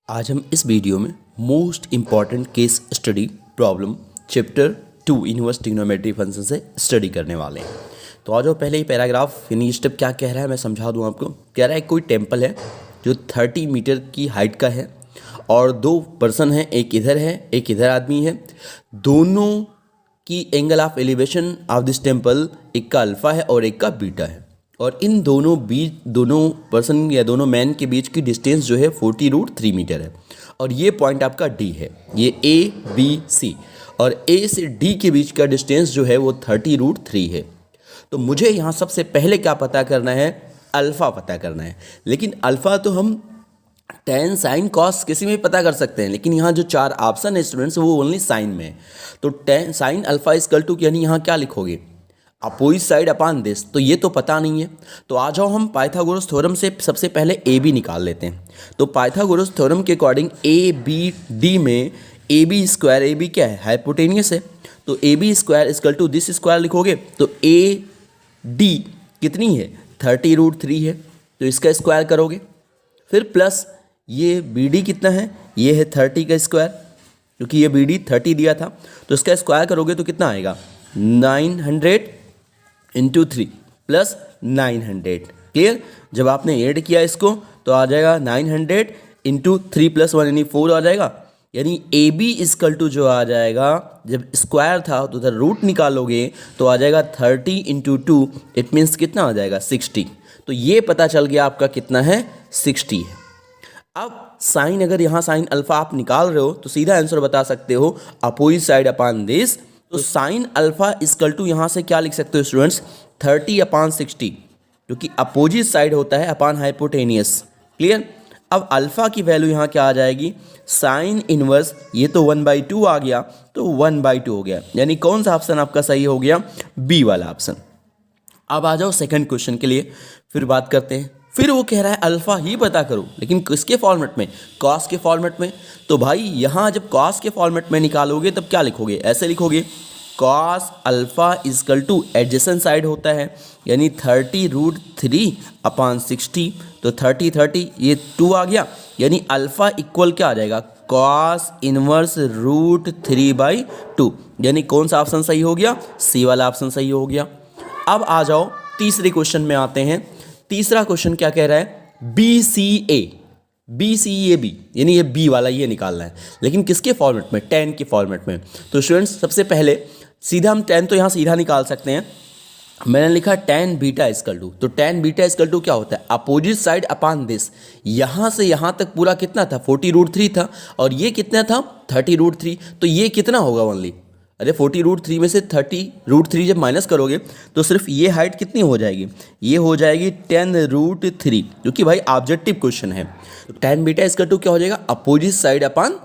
आज हम इस वीडियो में most important case study problem chapter 2 inverse trigonometry function से स्टडी करने वाले हैं। तो आज पहले ही पैराग्राफ यानी स्टेप क्या कह रहा है मैं समझा दूं आपको। कह रहा है कोई टेम्पल है जो 30 मीटर की हाइट का है और दो पर्सन हैं, एक इधर है एक इधर आदमी है। दोनों की angle of elevation of this temple, एक का अल्फ़ा है और एक का बीटा है, और इन दोनों पर्सन या दोनों मैन के बीच की डिस्टेंस जो है 40√3 मीटर है। और ये पॉइंट आपका डी है, ये ए बी सी, और ए से डी के बीच का डिस्टेंस जो है वो 30√3 है। तो मुझे यहाँ सबसे पहले क्या पता करना है, अल्फ़ा पता करना है। लेकिन अल्फ़ा तो हम tan sin cos किसी में भी पता कर सकते हैं, लेकिन यहाँ जो चार ऑप्शन है स्टूडेंट्स वो ओनली साइन में है। तो tan sin alpha equal to यानी यहाँ क्या लिखोगे, अपोजिट साइड अपान दिस, तो ये तो पता नहीं है। तो आ जाओ हम पाइथागोरस थ्योरम से सबसे पहले ए बी निकाल लेते हैं। तो पाइथागोरस थ्योरम के अकॉर्डिंग ए बी डी में A B square, A B क्या है, हाइपोटेनियस है, तो A B square equal to this square लिखोगे तो ए डी कितनी है 30√3 है, तो इसका स्क्वायर करोगे। फिर प्लस ये बी डी कितना है, ये है 30 का स्क्वायर, क्योंकि ये बी डी 30 दिया था, तो इसका स्क्वायर करोगे तो कितना आएगा 900 इंटू 3 प्लस 900। क्लियर। जब आपने ऐड किया इसको तो आ जाएगा 900 इंटू 3 प्लस 1 यानी 4 आ जाएगा। यानी ए बी इक्वल टू जो आ जाएगा, जब स्क्वायर था तो उधर रूट निकालोगे तो आ जाएगा 30 इंटू 2, इट मीन्स कितना आ जाएगा 60। तो ये पता चल गया आपका कितना है 60 है। अब साइन, अगर यहाँ साइन अल्फा आप निकाल रहे हो तो सीधा आंसर बता सकते हो अपोजिट साइड अपान दिस। तो साइन अल्फा इक्वल टू यहाँ से क्या लिख सकते हो स्टूडेंट्स 30/60, क्योंकि अपोजिट साइड होता है अपान हाइपोटेनियस। क्लियर। अब अल्फा की वैल्यू यहाँ क्या आ जाएगी, साइन इनवर्स, ये तो 1/2 आ गया, तो 1/2 हो गया, यानी कौन सा ऑप्शन आपका सही हो गया, बी वाला ऑप्शन। अब आ जाओ सेकंड क्वेश्चन के लिए, फिर बात करते हैं। फिर वो कह रहा है अल्फ़ा ही पता करो, लेकिन किसके फॉर्मेट में, कॉस के फॉर्मेट में। तो भाई यहाँ जब कॉस के फॉर्मेट में निकालोगे तब क्या लिखोगे, ऐसे लिखोगे cos alpha equal two adjacent side होता है, यानी 30√3/60, तो 30 ये 2 आ गया, यानी अल्फ़ा इक्वल क्या आ जाएगा कॉस इनवर्स √3/2, यानी कौन सा ऑप्शन सही हो गया, सी वाला ऑप्शन सही हो गया। अब आ जाओ तीसरे क्वेश्चन में आते हैं। तीसरा क्वेश्चन क्या कह रहा है, बी सी ए बी, यानी ये बी वाला ये निकालना है, लेकिन किसके फॉर्मेट में, tan के फॉर्मेट में। तो स्टूडेंट्स सबसे पहले सीधा हम tan तो यहाँ सीधा निकाल सकते हैं। मैंने लिखा tan बीटा इक्वल टू, तो tan बीटा इक्वल टू क्या होता है अपोजिट साइड अपान दिस। यहाँ से यहाँ तक पूरा कितना था 40√3 था, और ये कितना था 30√3, तो ये कितना होगा ओनली, अरे 40√3 में से 30√3 जब माइनस करोगे तो सिर्फ ये हाइट कितनी हो जाएगी, ये हो जाएगी 10√3, क्योंकि भाई ऑब्जेक्टिव क्वेश्चन है। तो tan बीटा इसका टू क्या हो जाएगा अपोजिट साइड अपॉन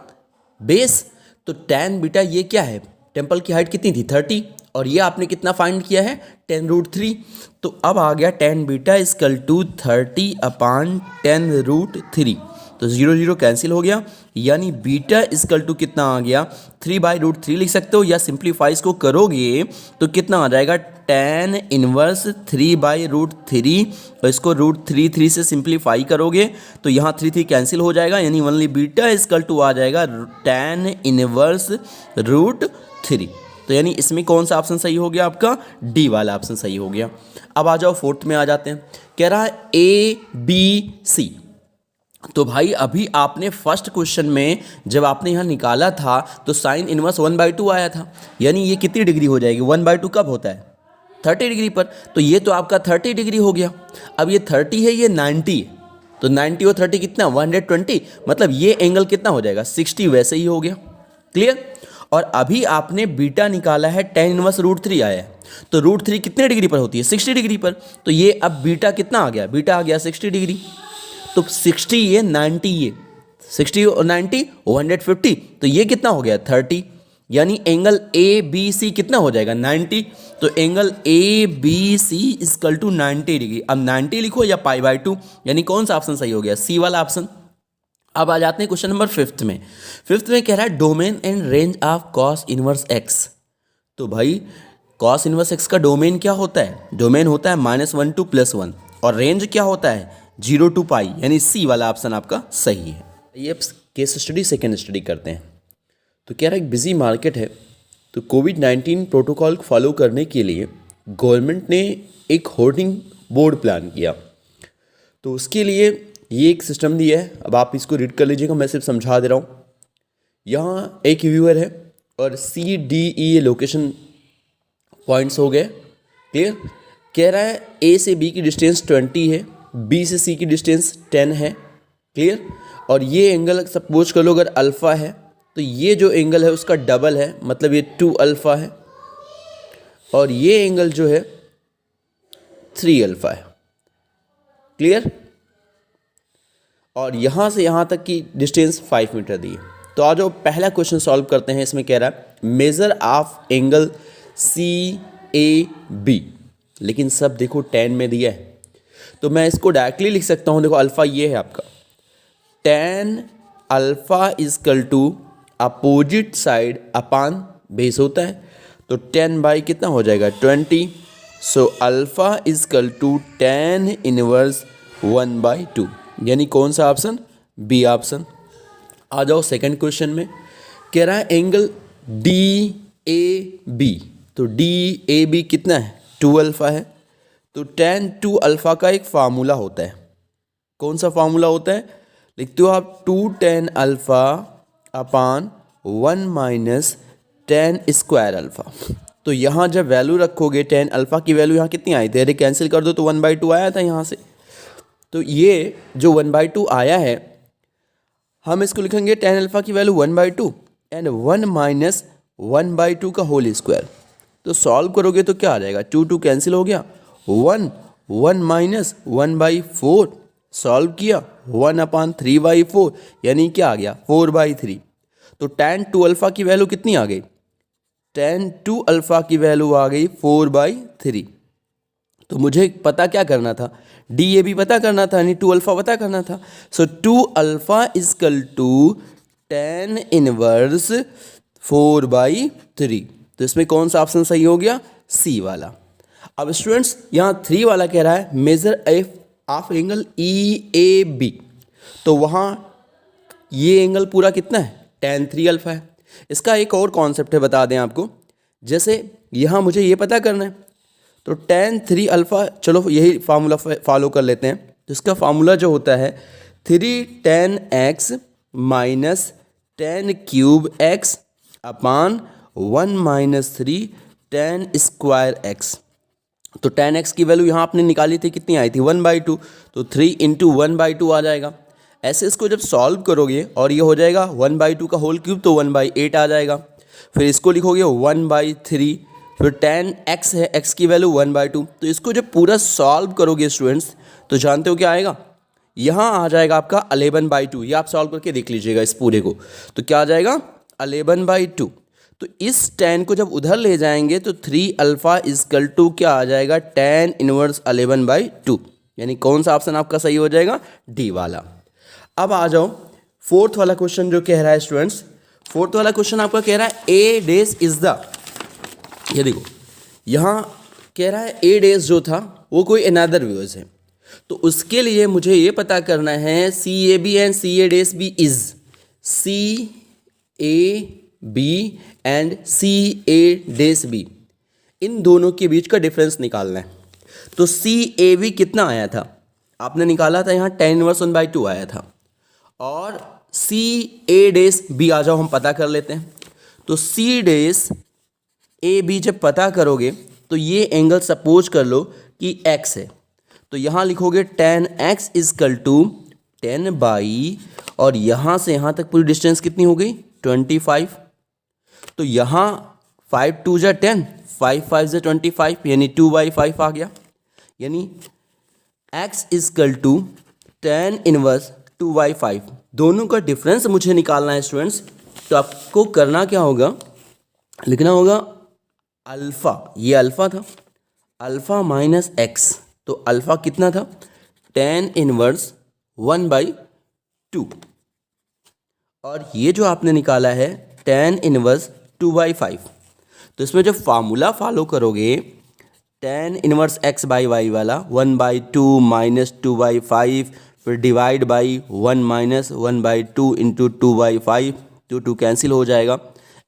बेस। तो tan बीटा ये क्या है, टेम्पल की हाइट कितनी थी 30, और ये आपने कितना फाइंड किया है 10√3। तो अब आ गया tan बीटा इक्वल टू 30/10√3, तो 0 0 कैंसिल हो गया, यानी बीटा इक्वल टू कितना आ गया 3/√3 लिख सकते हो, या सिंप्लीफाई इसको करोगे तो कितना आ जाएगा tan इनवर्स 3/√3, और इसको √3 से सिंप्लीफाई करोगे तो यहाँ 3 कैंसिल हो जाएगा, यानी ओनली बीटा इक्वल टू आ जाएगा tan इनवर्स √3। तो यानी इसमें कौन सा ऑप्शन सही हो गया आपका, डी वाला ऑप्शन सही हो गया। अब आ जाओ फोर्थ में आ जाते हैं। कह रहा है ए बी सी। तो भाई अभी आपने फर्स्ट क्वेश्चन में जब आपने यहाँ निकाला था तो साइन इनवर्स 1/2 आया था, यानी ये कितनी डिग्री हो जाएगी, 1/2 कब होता है 30 डिग्री पर, तो ये तो आपका 30 डिग्री हो गया। अब ये 30 है, ये 90 है, तो 90 और 30 कितना 120, मतलब ये एंगल कितना हो जाएगा 60, वैसे ही हो गया। क्लियर। और अभी आपने बीटा निकाला है tan इनवर्स √3 आया है, तो √3 कितने डिग्री पर होती है 60 डिग्री पर, तो ये अब बीटा कितना आ गया, बीटा आ गया 60 डिग्री। तो 60 ये 90, ये 60 और 90 150, तो ये कितना हो गया 30, यानी एंगल ए बी सी कितना हो जाएगा 90। तो angle A B C equal to 90 degree. अब 90 लिखो या π/2, यानी कौन सा ऑप्शन सही हो गया, सी वाला ऑप्शन। अब आ जाते हैं क्वेश्चन नंबर फिफ्थ में। फिफ्थ में कह रहा है domain and range of cos inverse x. तो भाई कॉस इनवर्स एक्स का डोमेन क्या होता है, डोमेन होता है -1 to +1, और रेंज क्या होता है 0 to π, यानी सी वाला ऑप्शन आपका सही है। ये अब केस स्टडी सेकेंड स्टडी करते हैं। तो कह रहा है एक बिजी मार्केट है, तो कोविड-19 प्रोटोकॉल को फॉलो करने के लिए गवर्नमेंट ने एक होर्डिंग बोर्ड प्लान किया। तो उसके लिए ये एक सिस्टम दिया है, अब आप इसको रीड कर लीजिएगा, मैं सिर्फ समझा दे रहा हूँ। यहाँ एक व्यूअर है और C D E location points हो गए, क्लियर। कह रहा है ए से बी की डिस्टेंस 20 है, बी से सी की डिस्टेंस 10 है, क्लियर। और ये एंगल सपोज कर लो अगर अल्फ़ा है तो ये जो एंगल है उसका डबल है, मतलब ये 2 अल्फ़ा है, और ये एंगल जो है 3 अल्फ़ा है, क्लियर। और यहाँ से यहाँ तक की डिस्टेंस 5 मीटर दी है। तो आज पहला क्वेश्चन सॉल्व करते हैं। इसमें कह रहा है measure of angle C A B, लेकिन सब देखो 10 में दिया है, तो मैं इसको डायरेक्टली लिख सकता हूँ। देखो अल्फ़ा ये है आपका, tan alpha equal to opposite side upon base होता है, तो 10 बाई कितना हो जाएगा 20। So alpha equal to tan inverse 1/2, यानी कौन सा ऑप्शन, बी ऑप्शन। आ जाओ सेकंड क्वेश्चन में। कह रहा है एंगल डी ए बी, तो डी ए बी कितना है 2 अल्फ़ा है, तो tan 2 अल्फ़ा का एक फार्मूला होता है। कौन सा फार्मूला होता है, लिखते हो आप 2 tan alpha upon 1 minus tan square alpha. तो यहाँ जब वैल्यू रखोगे tan अल्फ़ा की वैल्यू यहाँ कितनी आई थी, अरे कैंसिल कर दो तो 1/2 आया था यहाँ से। तो ये जो 1/2 आया है, हम इसको लिखेंगे tan अल्फ़ा की वैल्यू 1/2 एंड 1 माइनस 1/2 का होल स्क्वायर। तो सॉल्व करोगे तो क्या आ जाएगा, 2 कैंसिल हो गया, 1 माइनस 1/4, सॉल्व किया 1/3/4, यानी क्या आ गया 4/3। तो tan 2 अल्फ़ा की वैल्यू कितनी आ गई, tan 2 अल्फ़ा की वैल्यू आ गई 4/3। तो मुझे पता क्या करना था, डी ए भी पता करना था, यानी 2 अल्फ़ा पता करना था। So 2 alpha equal to tan inverse 4/3। तो इसमें कौन सा ऑप्शन सही हो गया, सी वाला। अब स्टूडेंट्स यहाँ 3 वाला कह रहा है measure F of angle E A B, तो वहाँ ये एंगल पूरा कितना है tan 3 अल्फ़ा है। इसका एक और कॉन्सेप्ट है, बता दें आपको, जैसे यहाँ मुझे ये पता करना है, तो tan 3 अल्फ़ा, चलो यही फार्मूला फॉलो कर लेते हैं। तो इसका फार्मूला जो होता है 3 tan x minus tan cube x अपान 1 माइनस 3 tan स्क्वायर x। तो tan x की वैल्यू यहाँ आपने निकाली थी, कितनी आई थी 1/2, तो 3 इंटू 1/2 आ जाएगा। ऐसे इसको जब सॉल्व करोगे और ये हो जाएगा 1/2 का होल क्यूब, तो 1/8 आ जाएगा। फिर इसको लिखोगे 1/3, फिर tan x है, x की वैल्यू 1/2। तो इसको जब पूरा सॉल्व करोगे स्टूडेंट्स, तो जानते हो क्या आएगा, यहाँ आ जाएगा आपका 11/2। ये आप सॉल्व करके देख लीजिएगा इस पूरे को, तो क्या आ जाएगा 11/2। तो इस tan को जब उधर ले जाएंगे तो 3 अल्फ़ा इजकल टू क्या आ जाएगा tan इनवर्स 11/2, यानी कौन सा ऑप्शन आपका सही हो जाएगा, डी वाला। अब आ जाओ फोर्थ वाला क्वेश्चन जो कह रहा है स्टूडेंट्स, फोर्थ वाला क्वेश्चन आपका कह रहा है ए डेज इज द, ये देखो यहाँ कह रहा है ए डेज जो था वो कोई अनदर व्यूअर्स है, तो उसके लिए मुझे ये पता करना है C A B and C A days B is, C A B and C A days B, इन दोनों के बीच का डिफरेंस निकालना है। तो सी ए बी कितना आया था, आपने निकाला था यहाँ tan इनवर्स 1/2 आया था, और सी ए डेज बी आ जाओ हम पता कर लेते हैं। तो सी डेज ए बी जब पता करोगे तो ये एंगल सपोज कर लो कि x है, तो यहाँ लिखोगे tan x equal to 10 by, और यहाँ से यहाँ तक पूरी डिस्टेंस कितनी हो गई 25। तो यहाँ 5 2 जा 10, 5 5 जा 25, यानी 2/5 आ गया, यानी x equal to tan inverse 2/5। दोनों का डिफरेंस मुझे निकालना है स्टूडेंट्स। तो आपको करना क्या होगा, लिखना होगा अल्फ़ा, ये अल्फ़ा था, अल्फ़ा माइनस x, तो अल्फ़ा कितना था tan इनवर्स 1/2, और ये जो आपने निकाला है tan इनवर्स 2/5। तो इसमें जो फार्मूला फॉलो करोगे tan inverse x by Y वाला 1/2 माइनस 2/5, फिर डिवाइड बाई 1-1/2 इंटू 2/5, 2 कैंसिल हो जाएगा।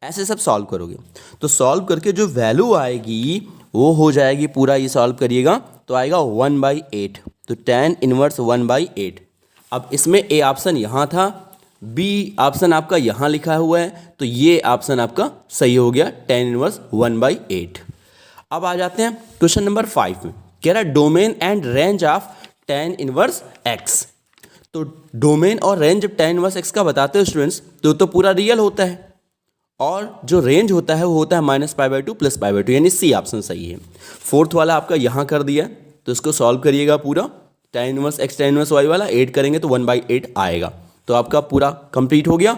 ऐसे सब सॉल्व करोगे तो सॉल्व करके जो वैल्यू आएगी वो हो जाएगी, पूरा ये सॉल्व करिएगा तो आएगा 1/8, तो tan इनवर्स 1/8। अब इसमें ए ऑप्शन यहाँ था, बी ऑप्शन आपका यहाँ लिखा हुआ है, तो ये ऑप्शन आपका सही हो गया, tan इनवर्स 1/8। अब आ जाते हैं क्वेश्चन नंबर 5 में, कह रहा है domain and range of tan inverse x। तो डोमेन और रेंज जब tan इनवर्स x का बताते हो स्टूडेंट्स तो पूरा रियल होता है, और जो रेंज होता है वो होता है -π/2 +π/2, यानी सी ऑप्शन सही है। फोर्थ वाला आपका यहाँ कर दिया, तो इसको सॉल्व करिएगा पूरा, tan inverse x tan inverse y वाला 8 करेंगे तो 1/8 आएगा, तो आपका पूरा कंप्लीट हो गया।